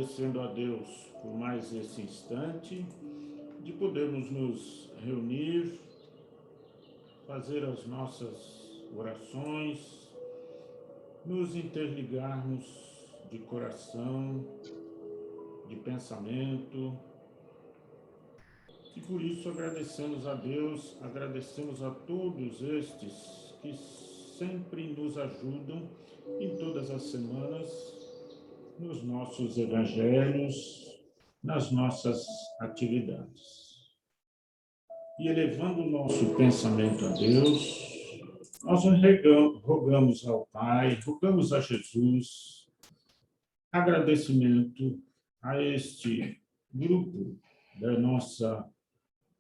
agradecendo a Deus por mais esse instante de podermos nos reunir, fazer as nossas orações, nos interligarmos de coração, de pensamento, e por isso agradecemos a Deus, agradecemos a todos estes que sempre nos ajudam em todas as semanas, nos nossos evangelhos, nas nossas atividades. E elevando o nosso pensamento a Deus, nós rogamos ao Pai, rogamos a Jesus, agradecimento a este grupo da nossa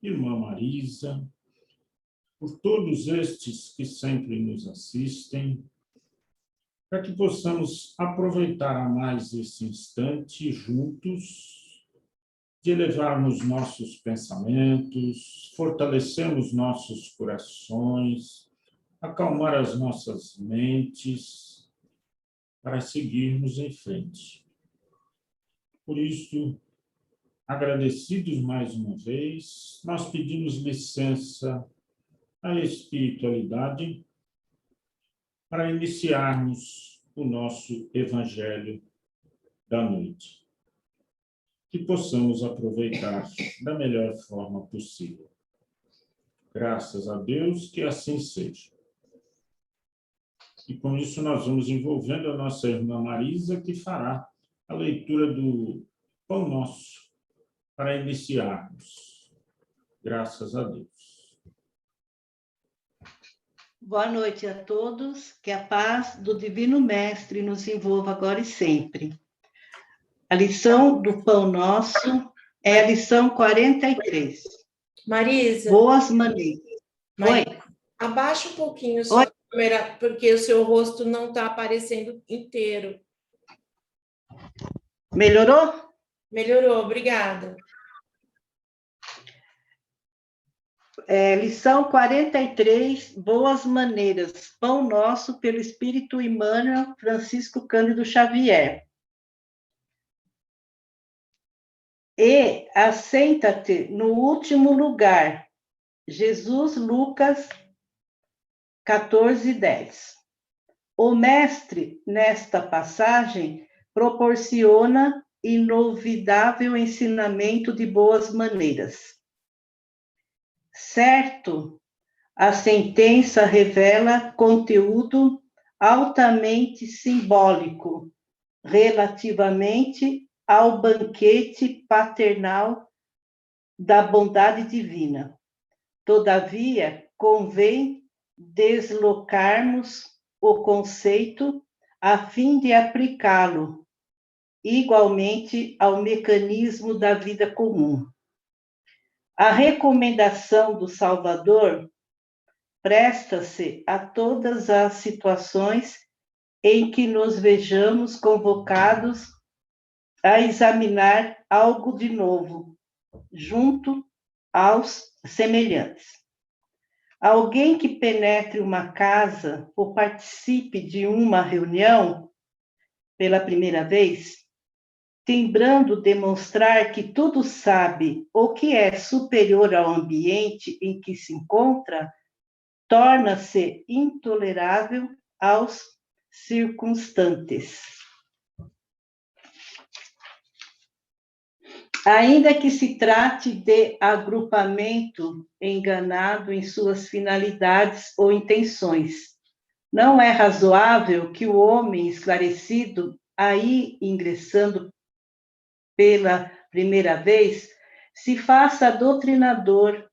irmã Marisa, por todos estes que sempre nos assistem, para que possamos aproveitar mais esse instante juntos, de elevarmos nossos pensamentos, fortalecermos nossos corações, acalmar as nossas mentes, para seguirmos em frente. Por isso, agradecidos mais uma vez, nós pedimos licença à espiritualidade para iniciarmos o nosso Evangelho da noite. Que possamos aproveitar da melhor forma possível. Graças a Deus que assim seja. E com isso nós vamos envolvendo a nossa irmã Marisa, que fará a leitura do Pão Nosso, para iniciarmos. Graças a Deus. Boa noite a todos, que a paz do Divino Mestre nos envolva agora e sempre. A lição do Pão Nosso é a lição 43. Marisa. Boas maneiras. Oi. Abaixa um pouquinho sua câmera, porque o seu rosto não está aparecendo inteiro. Melhorou? Melhorou, obrigada. Lição 43, Boas Maneiras, Pão Nosso, pelo Espírito Emmanuel Francisco Cândido Xavier. E assenta-te no último lugar. Jesus, Lucas 14:10. O mestre, nesta passagem, proporciona inovidável ensinamento de boas maneiras. Certo, a sentença revela conteúdo altamente simbólico relativamente ao banquete paternal da bondade divina. Todavia, convém deslocarmos o conceito a fim de aplicá-lo igualmente ao mecanismo da vida comum. A recomendação do Salvador presta-se a todas as situações em que nos vejamos convocados a examinar algo de novo, junto aos semelhantes. Alguém que penetre uma casa ou participe de uma reunião pela primeira vez, timbrando demonstrar que tudo sabe ou que é superior ao ambiente em que se encontra, torna-se intolerável aos circunstantes. Ainda que se trate de agrupamento enganado em suas finalidades ou intenções, não é razoável que o homem esclarecido, aí ingressando pela primeira vez, se faça doutrinador,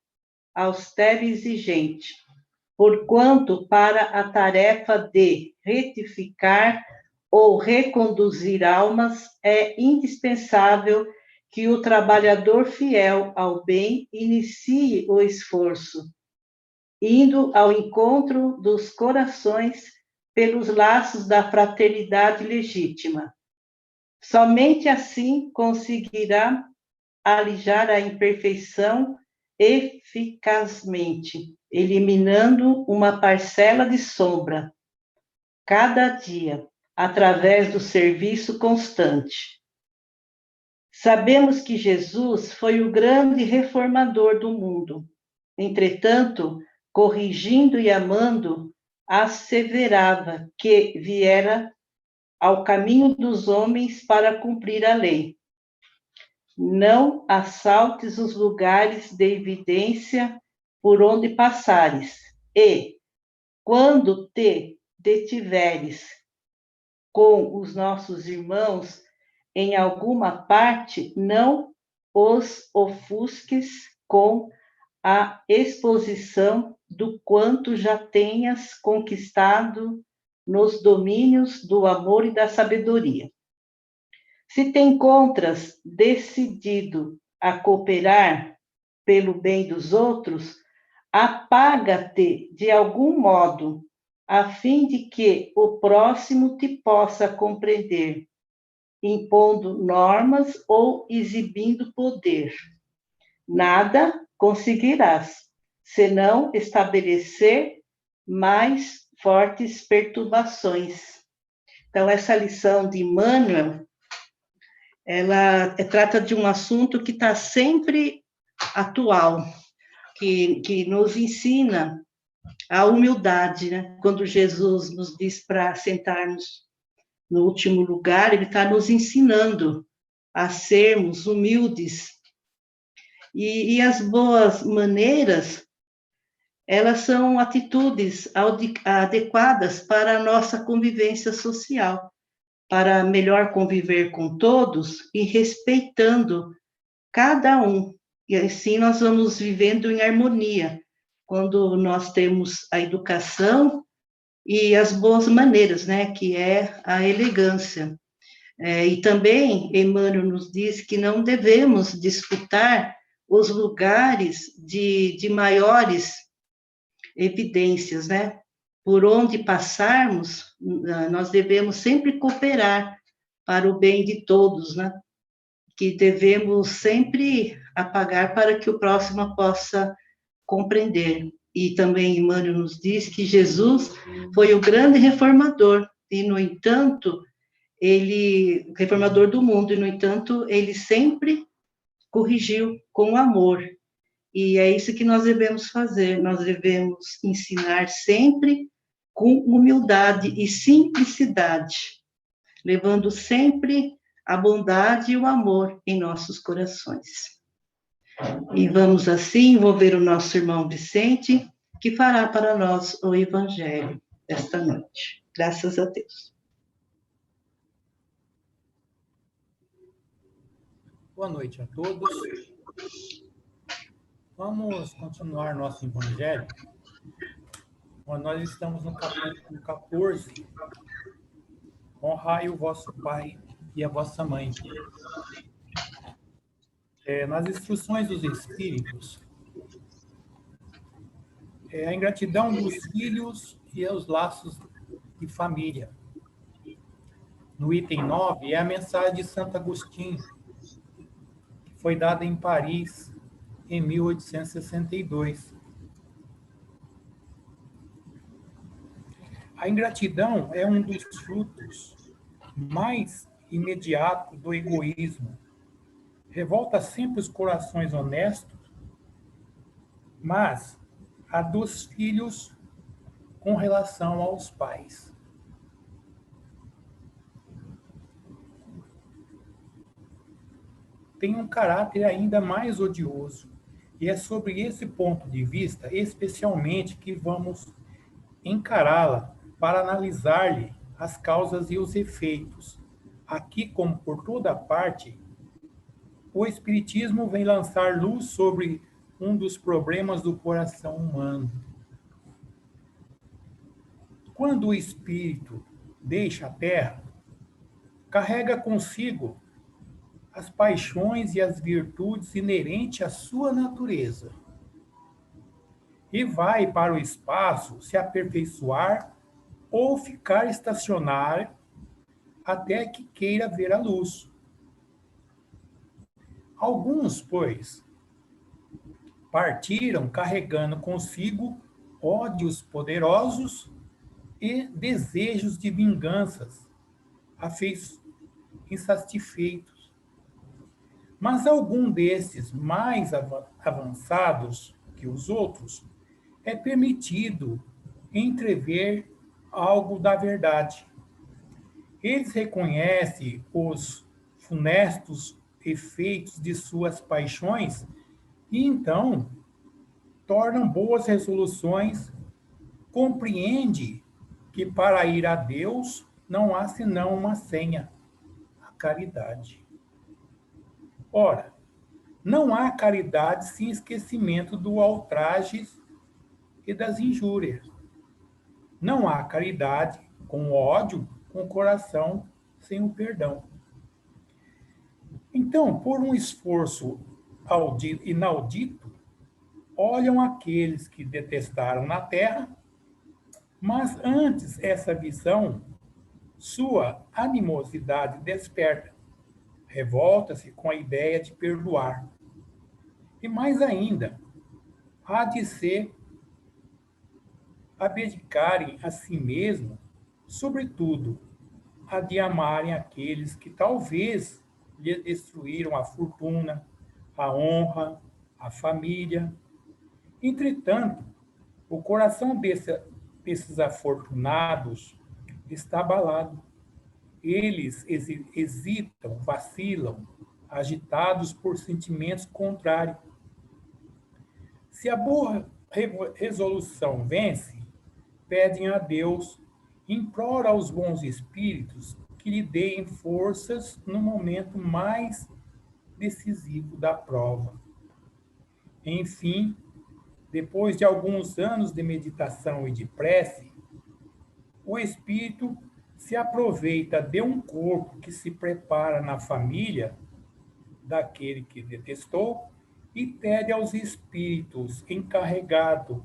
austero e exigente, porquanto para a tarefa de retificar ou reconduzir almas é indispensável que o trabalhador fiel ao bem inicie o esforço, indo ao encontro dos corações pelos laços da fraternidade legítima. Somente assim conseguirá alijar a imperfeição eficazmente, eliminando uma parcela de sombra, cada dia, através do serviço constante. Sabemos que Jesus foi o grande reformador do mundo. Entretanto, corrigindo e amando, asseverava que viera ao caminho dos homens para cumprir a lei. Não assaltes os lugares de evidência por onde passares, e, quando te detiveres com os nossos irmãos em alguma parte, não os ofusques com a exposição do quanto já tenhas conquistado nos domínios do amor e da sabedoria. Se te encontras decidido a cooperar pelo bem dos outros, apaga-te de algum modo, a fim de que o próximo te possa compreender, impondo normas ou exibindo poder. Nada conseguirás, senão estabelecer mais fortes perturbações. Então, essa lição de Emmanuel, ela trata de um assunto que está sempre atual, que nos ensina a humildade, né? Quando Jesus nos diz para sentarmos no último lugar, ele está nos ensinando a sermos humildes. E as boas maneiras, elas são atitudes adequadas para a nossa convivência social, para melhor conviver com todos e respeitando cada um. E assim nós vamos vivendo em harmonia, quando nós temos a educação e as boas maneiras, né, que é a elegância. E também Emmanuel nos diz que não devemos disputar os lugares de maiores evidências, né? Por onde passarmos, nós devemos sempre cooperar para o bem de todos, né? Que devemos sempre apagar para que o próximo possa compreender. E também Emmanuel nos diz que Jesus foi o grande reformador, e, no entanto, reformador do mundo, e, no entanto, ele sempre corrigiu com amor. E é isso que nós devemos fazer, nós devemos ensinar sempre com humildade e simplicidade, levando sempre a bondade e o amor em nossos corações. E vamos assim envolver o nosso irmão Vicente, que fará para nós o Evangelho esta noite. Graças a Deus. Boa noite a todos. Vamos continuar nosso Evangelho. Nós estamos no capítulo 14. Honrai o vosso pai e a vossa mãe. Nas instruções dos Espíritos, a ingratidão dos filhos e os laços de família. No item 9, é a mensagem de Santo Agostinho, que foi dada em Paris, em 1862. A ingratidão é um dos frutos mais imediatos do egoísmo. Revolta sempre os corações honestos, mas a dos filhos com relação aos pais. Tem um caráter ainda mais odioso. E é sobre esse ponto de vista, especialmente, que vamos encará-la para analisar-lhe as causas e os efeitos. Aqui, como por toda parte, o Espiritismo vem lançar luz sobre um dos problemas do coração humano. Quando o espírito deixa a Terra, carrega consigo as paixões e as virtudes inerentes à sua natureza e vai para o espaço se aperfeiçoar ou ficar estacionário até que queira ver a luz. Alguns, pois, partiram carregando consigo ódios poderosos e desejos de vinganças insatisfeitos. Mas algum desses mais avançados que os outros, é permitido entrever algo da verdade. Eles reconhecem os funestos efeitos de suas paixões e então tornam boas resoluções, compreende que para ir a Deus não há senão uma senha, a caridade. Ora, não há caridade sem esquecimento do ultrajes e das injúrias. Não há caridade com ódio, com o coração sem o perdão. Então, por um esforço inaudito, olham aqueles que detestaram na terra, mas antes essa visão, sua animosidade desperta, revolta-se com a ideia de perdoar. E mais ainda, há de se abdicarem a si mesmo, sobretudo, há de amarem aqueles que talvez lhe destruíram a fortuna, a honra, a família. Entretanto, o coração desses afortunados está abalado. Eles hesitam, vacilam, agitados por sentimentos contrários. Se a boa resolução vence, pedem a Deus, implora aos bons espíritos que lhe deem forças no momento mais decisivo da prova. Enfim, depois de alguns anos de meditação e de prece, o espírito se aproveita de um corpo que se prepara na família daquele que detestou e pede aos espíritos encarregados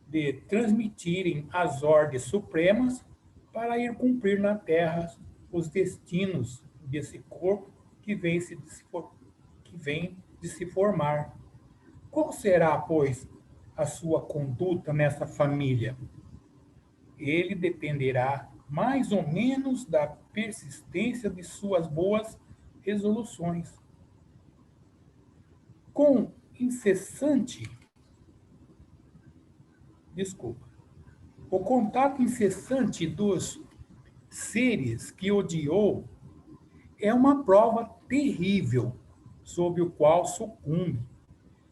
de transmitirem as ordens supremas para ir cumprir na Terra os destinos desse corpo que vem de se formar. Qual será, pois, a sua conduta nessa família? Ele dependerá mais ou menos da persistência de suas boas resoluções. Com o contato incessante dos seres que odiou é uma prova terrível sob o qual sucumbe.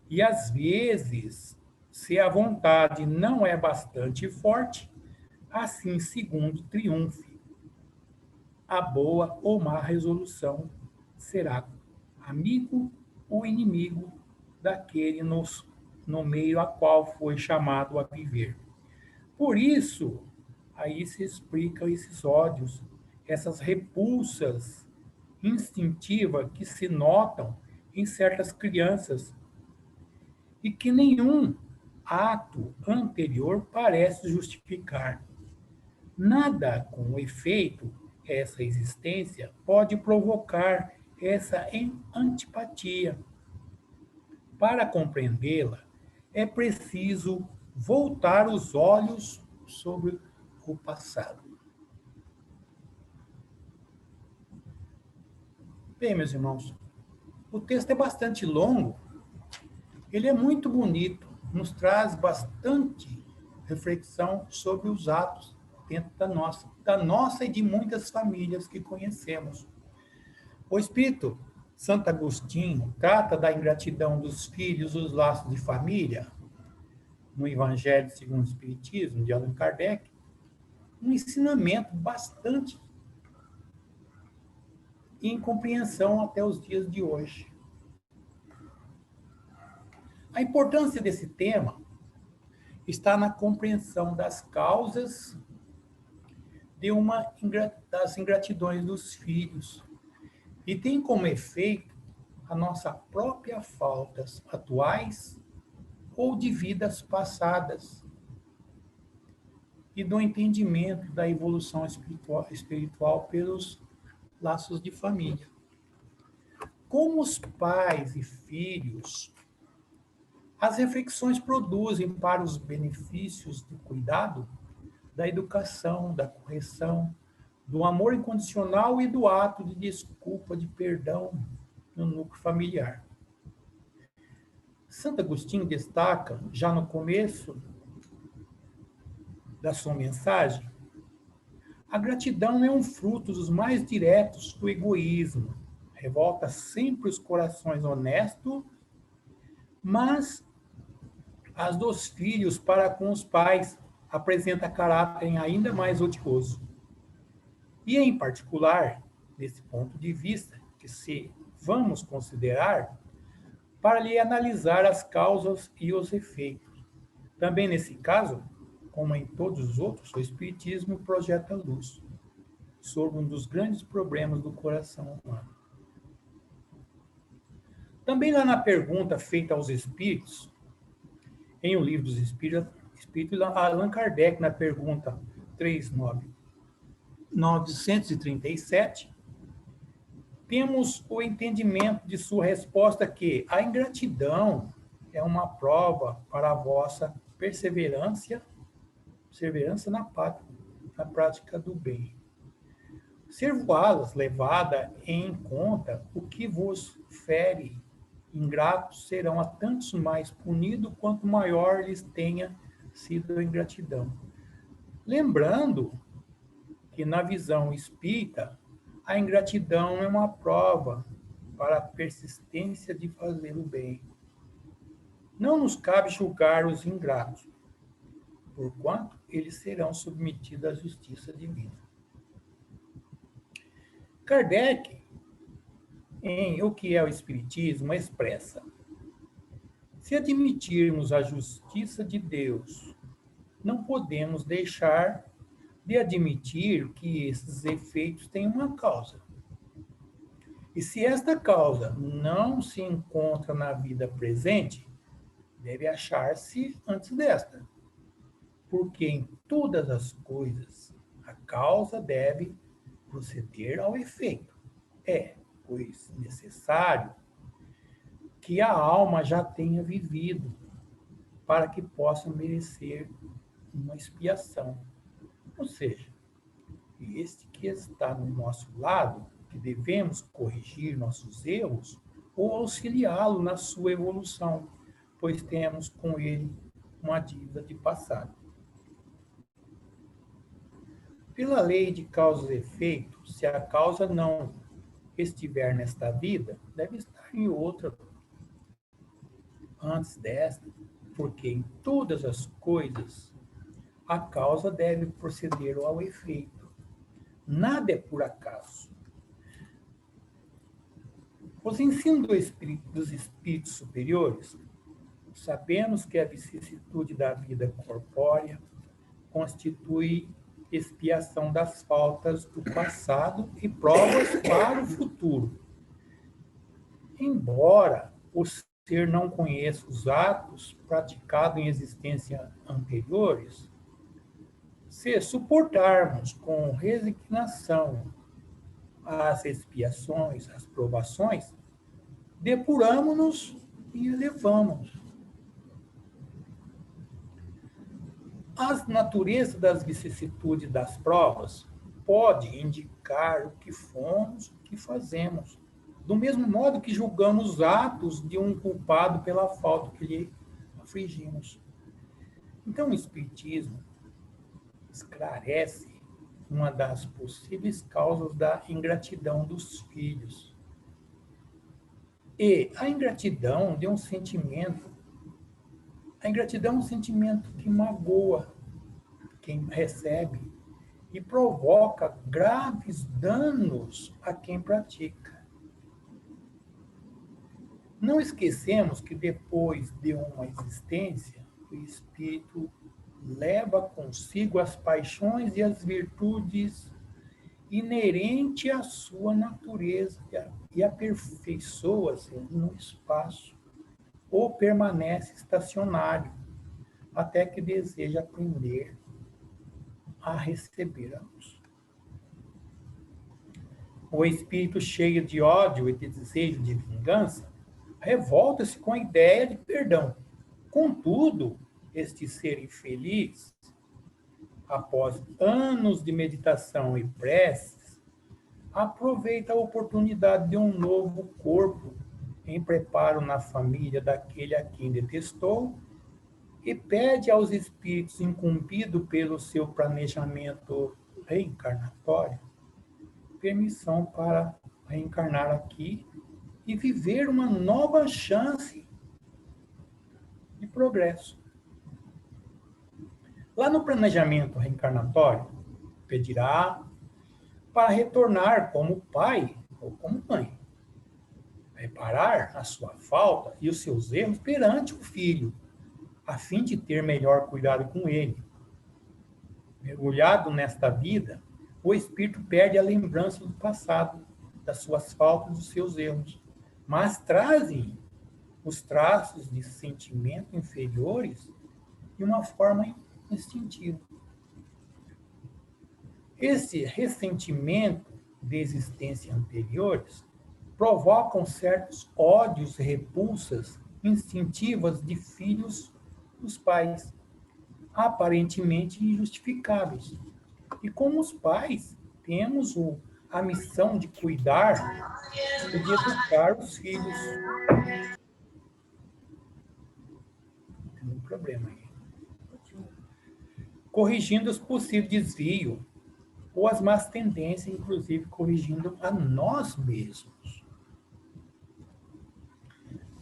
E às vezes, se a vontade não é bastante forte, assim segundo triunfe. A boa ou má resolução será amigo ou inimigo daquele no meio a qual foi chamado a viver. Por isso, aí se explicam esses ódios, essas repulsas instintivas que se notam em certas crianças e que nenhum ato anterior parece justificar. Nada com efeito, essa existência pode provocar essa antipatia. Para compreendê-la, é preciso voltar os olhos sobre o passado. Bem, meus irmãos, o texto é bastante longo, ele é muito bonito, nos traz bastante reflexão sobre os atos dentro da nossa e de muitas famílias que conhecemos. O Espírito Santo Agostinho trata da ingratidão dos filhos, os laços de família, no Evangelho segundo o Espiritismo, de Allan Kardec, um ensinamento bastante em compreensão até os dias de hoje. A importância desse tema está na compreensão das causas das ingratidões dos filhos e tem como efeito a nossa própria faltas atuais ou de vidas passadas e do entendimento da evolução espiritual pelos laços de família. Como os pais e filhos, as reflexões produzem para os benefícios do cuidado, da educação, da correção, do amor incondicional e do ato de desculpa, de perdão, no núcleo familiar. Santo Agostinho destaca, já no começo da sua mensagem, a gratidão é um fruto dos mais diretos do egoísmo. Revolta sempre os corações honestos, mas as dos filhos para com os pais apresenta caráter ainda mais odioso. E, em particular, desse ponto de vista, que se vamos considerar, para lhe analisar as causas e os efeitos. Também nesse caso, como em todos os outros, o Espiritismo projeta luz sobre um dos grandes problemas do coração humano. Também lá na pergunta feita aos Espíritos, em O Livro dos Espíritos, Allan Kardec, na pergunta 3937, temos o entendimento de sua resposta que a ingratidão é uma prova para a vossa perseverança na prática do bem. Servo-las levada em conta o que vos fere, ingratos serão a tantos mais punidos quanto maior lhes tenha sido a ingratidão. Lembrando que na visão espírita, a ingratidão é uma prova para a persistência de fazer o bem. Não nos cabe julgar os ingratos, porquanto eles serão submetidos à justiça divina. Kardec, em O que é o Espiritismo, expressa: se admitirmos a justiça de Deus, não podemos deixar de admitir que esses efeitos têm uma causa. E se esta causa não se encontra na vida presente, deve achar-se antes desta. Porque em todas as coisas, a causa deve proceder ao efeito. Pois, necessário que a alma já tenha vivido para que possa merecer uma expiação. Ou seja, este que está no nosso lado, que devemos corrigir nossos erros ou auxiliá-lo na sua evolução, pois temos com ele uma dívida de passado. Pela lei de causa e efeito, se a causa não estiver nesta vida, deve estar em outra antes desta, porque em todas as coisas a causa deve proceder ao efeito. Nada é por acaso. Os ensinos dos espíritos superiores, sabemos que a vicissitude da vida corpórea constitui expiação das faltas do passado e provas para o futuro. Embora o ser não conheça os atos praticados em existência anteriores, se suportarmos com resignação as expiações, as provações, depuramos-nos e elevamos. A natureza das vicissitudes das provas pode indicar o que fomos, o que fazemos, do mesmo modo que julgamos os atos de um culpado pela falta que lhe afligimos. Então, o Espiritismo esclarece uma das possíveis causas da ingratidão dos filhos. E a ingratidão é um sentimento que magoa quem recebe e provoca graves danos a quem pratica. Não esquecemos que depois de uma existência, o espírito leva consigo as paixões e as virtudes inerentes à sua natureza e aperfeiçoa-se no espaço ou permanece estacionário até que deseja aprender a receber a luz. O espírito cheio de ódio e de desejo de vingança revolta-se com a ideia de perdão. Contudo, este ser infeliz, após anos de meditação e preces, aproveita a oportunidade de um novo corpo em preparo na família daquele a quem detestou e pede aos espíritos incumbidos pelo seu planejamento reencarnatório permissão para reencarnar aqui e viver uma nova chance de progresso. Lá no planejamento reencarnatório, pedirá para retornar como pai ou como mãe, reparar a sua falta e os seus erros perante o filho, a fim de ter melhor cuidado com ele. Mergulhado nesta vida, o espírito perde a lembrança do passado, das suas faltas, dos seus erros, mas trazem os traços de sentimento inferiores de uma forma instintiva. Esse ressentimento de existências anteriores provocam certos ódios e repulsas instintivas de filhos dos pais, aparentemente injustificáveis. E como os pais, temos a missão de cuidar e de educar os filhos. Tem um problema aí. Corrigindo os possíveis desvios ou as más tendências, inclusive corrigindo a nós mesmos.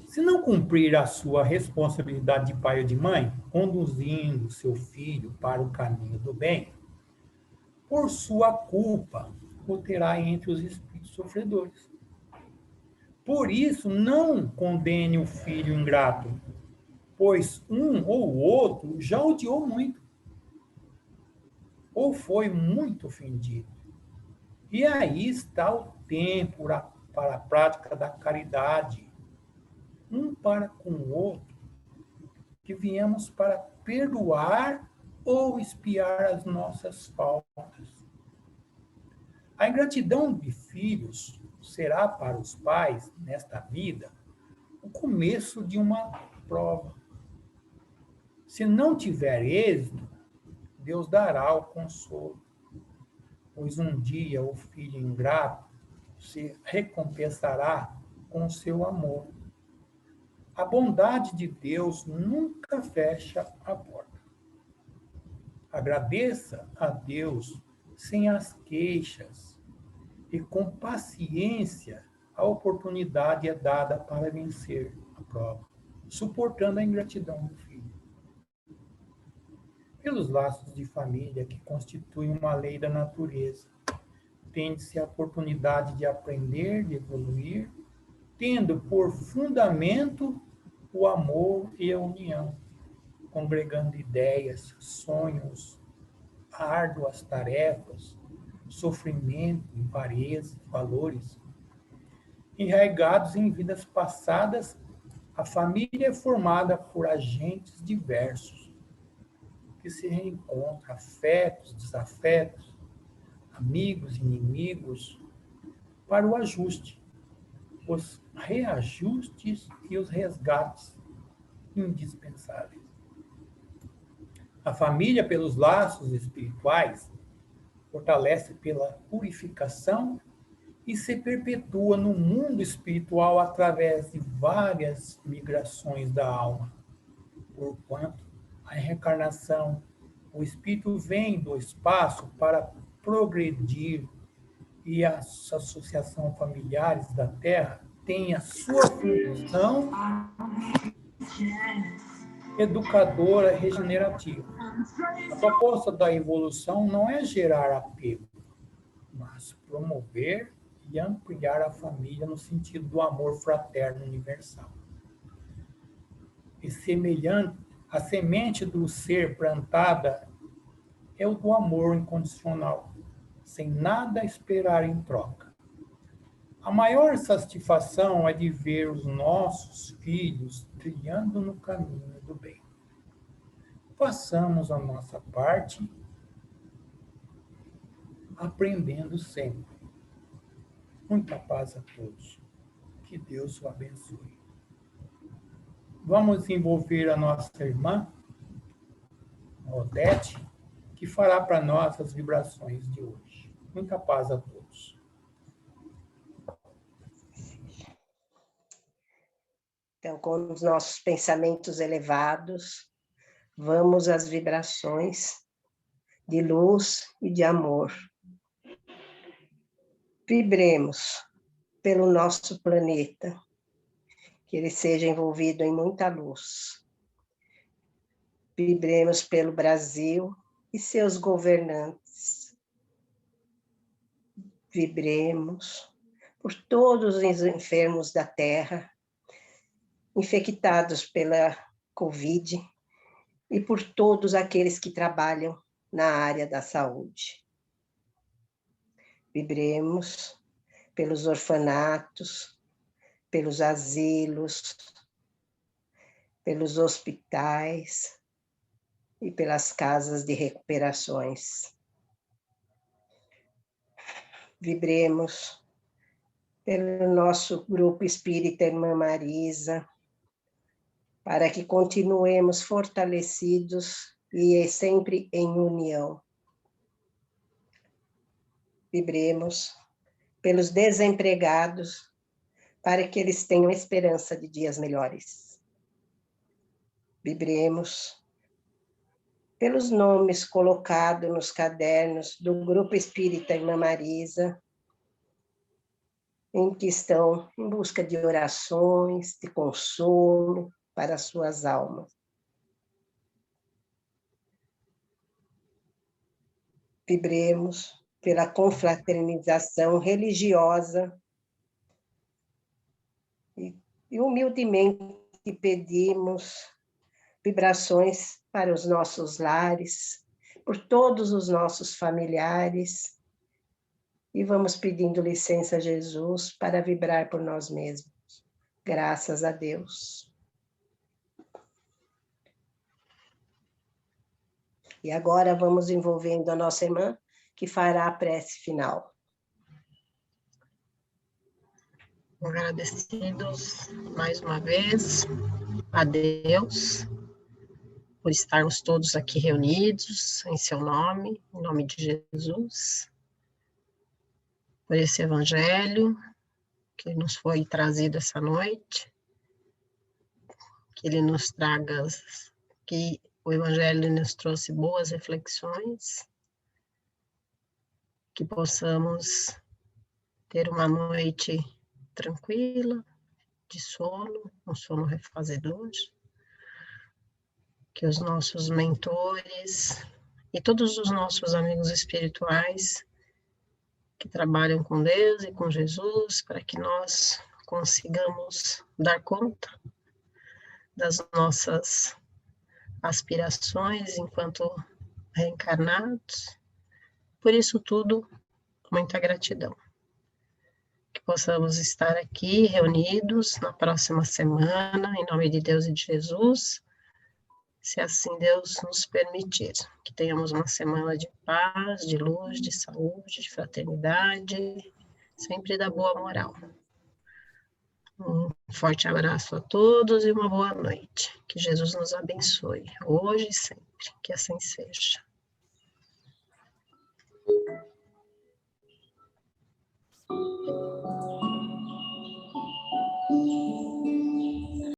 Se não cumprir a sua responsabilidade de pai ou de mãe, conduzindo seu filho para o caminho do bem, por sua culpa, o terá entre os espíritos sofredores. Por isso, não condene o filho ingrato, pois um ou outro já odiou muito, ou foi muito ofendido. E aí está o tempo para a prática da caridade, um para com o outro, que viemos para perdoar ou expiar as nossas faltas. A ingratidão de filhos será para os pais, nesta vida, o começo de uma prova. Se não tiver êxito, Deus dará o consolo, pois um dia o filho ingrato se recompensará com seu amor. A bondade de Deus nunca fecha a porta. Agradeça a Deus sem as queixas e com paciência a oportunidade é dada para vencer a prova, suportando a ingratidão do filho. Pelos laços de família que constituem uma lei da natureza, tende-se a oportunidade de aprender, de evoluir, tendo por fundamento o amor e a união, congregando ideias, sonhos, árduas tarefas, sofrimento, impareza, valores. Enraigados em vidas passadas, a família é formada por agentes diversos, que se reencontram, afetos, desafetos, amigos, inimigos, para o ajuste, os reajustes e os resgates indispensáveis. A família, pelos laços espirituais, fortalece pela purificação e se perpetua no mundo espiritual através de várias migrações da alma. Porquanto, a reencarnação, o espírito vem do espaço para progredir e as associações familiares da Terra têm a sua função educadora regenerativa. A proposta da evolução não é gerar apego, mas promover e ampliar a família no sentido do amor fraterno universal. E semelhante, a semente do ser plantada é o do amor incondicional, sem nada esperar em troca. A maior satisfação é de ver os nossos filhos trilhando no caminho do bem. Façamos a nossa parte, aprendendo sempre. Muita paz a todos. Que Deus o abençoe. Vamos envolver a nossa irmã, Odete, que fará para nós as vibrações de hoje. Muita paz a todos. Então, com os nossos pensamentos elevados, vamos às vibrações de luz e de amor. Vibremos pelo nosso planeta, que ele seja envolvido em muita luz. Vibremos pelo Brasil e seus governantes. Vibremos por todos os enfermos da Terra, infectados pela Covid, e por todos aqueles que trabalham na área da saúde. Vibremos pelos orfanatos, pelos asilos, pelos hospitais e pelas casas de recuperações. Vibremos pelo nosso grupo espírita Irmã Marisa, para que continuemos fortalecidos e sempre em união. Vibremos pelos desempregados, para que eles tenham esperança de dias melhores. Vibremos pelos nomes colocados nos cadernos do Grupo Espírita Irmã Marisa, em que estão em busca de orações, de consolo para as suas almas. Vibremos pela confraternização religiosa e humildemente pedimos vibrações para os nossos lares, por todos os nossos familiares, e vamos pedindo licença a Jesus para vibrar por nós mesmos. Graças a Deus. E agora vamos envolvendo a nossa irmã, que fará a prece final. Agradecidos mais uma vez a Deus por estarmos todos aqui reunidos em seu nome, em nome de Jesus, por esse evangelho que nos foi trazido essa noite, que ele nos traga, que o evangelho nos trouxe boas reflexões, que possamos ter uma noite tranquila, de sono, um sono refazedor, que os nossos mentores e todos os nossos amigos espirituais que trabalham com Deus e com Jesus, para que nós consigamos dar conta das nossas aspirações enquanto reencarnados. Por isso tudo, muita gratidão. Que possamos estar aqui reunidos na próxima semana, em nome de Deus e de Jesus, se assim Deus nos permitir. Que tenhamos uma semana de paz, de luz, de saúde, de fraternidade, sempre da boa moral. Um forte abraço a todos e uma boa noite. Que Jesus nos abençoe, hoje e sempre. Que assim seja.